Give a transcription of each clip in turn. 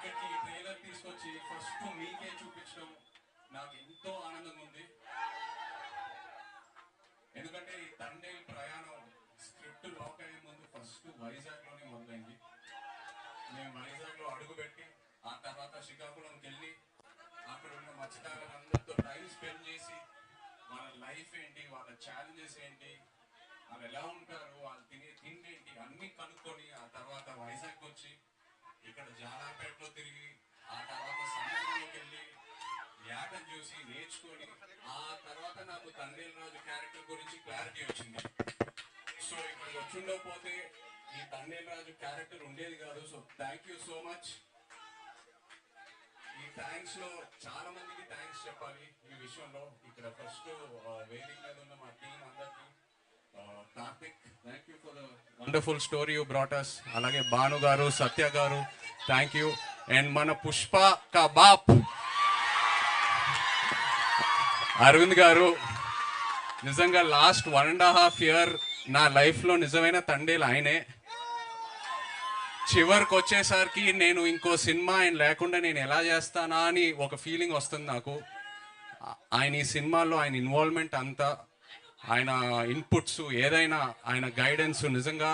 ఇక్కడికి ఈ ట్రైలర్ తీసుకొచ్చి ఫస్ట్ మీకే చూపించడం నాకు ఎంతో ఆనందంగా ఉంది. ఎందుకంటే ఈ తండేల్ ప్రయాణం స్క్రిప్ట్ లాక్ అయ్యే ముందు ఫస్ట్ వైజాగ్ లోనే మొదలైంది. మేము వైజాగ్ లో అడుగుపెట్టి ఆ తర్వాత శ్రీకాకుళంకి వెళ్ళి అక్కడ ఉన్న మత్స్యకారులందరితో టైం స్పెండ్ చేసి వాళ్ళ లైఫ్ ఏంటి, వాళ్ళ ఛాలెంజెస్ ఏంటి, వాళ్ళు ఎలా ఉంటారు, వాళ్ళు తినే తిండి ఏంటి అన్ని కనుక్కొని ఆ తర్వాత వైజాగ్ వచ్చి ఇక్కడ జాలాపేటలో తిరిగి ఆ తర్వాత సముద్రంలోకి వెళ్ళి యాటను చూసి నేర్చుకొని ఆ తర్వాత నాకు తండేల్ రాజు క్యారెక్టర్ గురించి క్లారిటీ వచ్చింది. సో ఇక్కడికి వచ్చిండకపోతే ఈ తండేల్ రాజు క్యారెక్టర్ ఉండేది కాదు. So thank you so much. ఈ థ్యాంక్స్ లో చాలా మందికి థ్యాంక్స్ చెప్పాలి ఈ విషయంలో. ఇక్కడ ఫస్ట్ వేదిక మీద ఉన్న మా టీం అందరికి Karthik, thank you for the wonderful story you brought us. అలాగే భాను గారు, సత్య గారు, థ్యాంక్ యూ. అండ్ మన పుష్ప కా బాప్ అరవింద్ గారు, నిజంగా లాస్ట్ 1.5 year నా లైఫ్లో నిజమైన తండేలు ఆయనే. చివరికి వచ్చేసరికి నేను ఇంకో సినిమా ఆయన లేకుండా నేను ఎలా చేస్తానా అని ఒక ఫీలింగ్ వస్తుంది నాకు. ఆయన ఈ సినిమాలో ఆయన ఇన్వాల్వ్మెంట్ అంతా, ఆయన ఇన్పుట్స్ ఏదైనా, ఆయన గైడెన్స్, నిజంగా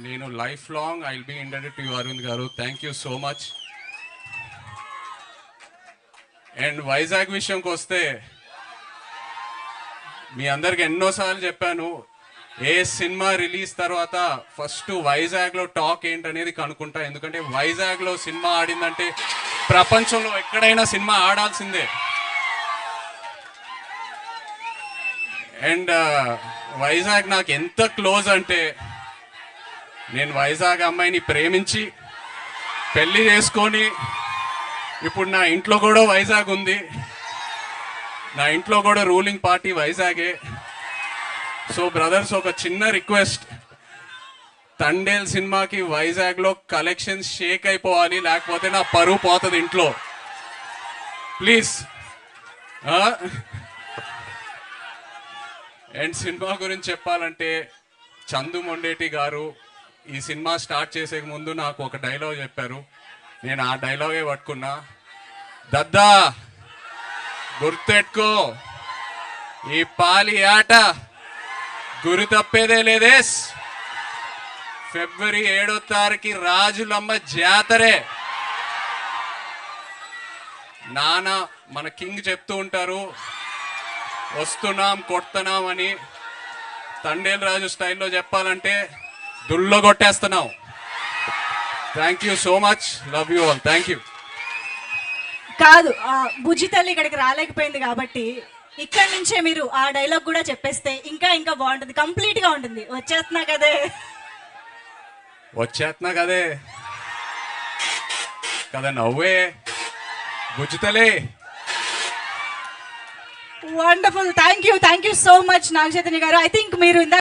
నేను life long I will be indebted to you Aravind garu. Thank you so much. And Vizag విషయంకి వస్తే మీ అందరికి ఎన్నోసార్లు చెప్పాను, ఏ సినిమా రిలీజ్ తర్వాత ఫస్ట్ వైజాగ్లో టాక్ ఏంటనేది కనుక్కుంటా. ఎందుకంటే వైజాగ్లో సినిమా ఆడిందంటే ప్రపంచంలో ఎక్కడైనా సినిమా ఆడాల్సిందే. అండ్ వైజాగ్ నాకు ఎంత క్లోజ్ అంటే, నేను వైజాగ్ అమ్మాయిని ప్రేమించి పెళ్లి చేసుకొని ఇప్పుడు నా ఇంట్లో కూడా వైజాగ్ ఉంది. నా ఇంట్లో కూడా రూలింగ్ పార్టీ వైజాగే. సో బ్రదర్స్, ఒక చిన్న రిక్వెస్ట్, తండేల్ సినిమాకి వైజాగ్లో కలెక్షన్స్ షేక్ అయిపోవాలి, లేకపోతే నా పరువు పోతుంది ఇంట్లో. ప్లీజ్. అండ్ సినిమా గురించి చెప్పాలంటే, చందు మొండేటి గారు ఈ సినిమా స్టార్ట్ చేసే ముందు నాకు ఒక డైలాగ్ చెప్పారు. నేను ఆ డైలాగే పట్టుకున్నా. దద్దా గుర్తెట్టుకో, ఈ పాలి ఆట గురి తప్పేదే లేదేస్. ఫిబ్రవరి 7వ తారీఖు రాజులమ్మ జాతరే. నాన్న మన కింగ్ చెప్తూ ఉంటారు, వస్తున్నాం కొడుతున్నాం అని. తండేల్ రాజు స్టైల్లో చెప్పాలంటే దుల్లో కొట్టేస్తున్నాం. Thank you so much. Love you all. Thank you. కాదు, బుజ్జి తల్లి ఇక్కడికి రాలేకపోయింది కాబట్టి ఇక్కడ నుంచే మీరు ఆ డైలాగ్ కూడా చెప్పేస్తే ఇంకా ఇంకా బాగుంటుంది, కంప్లీట్ గా ఉంటుంది. వచ్చేస్తున్నా కదే కదా నవ్వే బుజ్జితలే. Wonderful. Thank you so much Naga Chaitanya garu. I think మీరు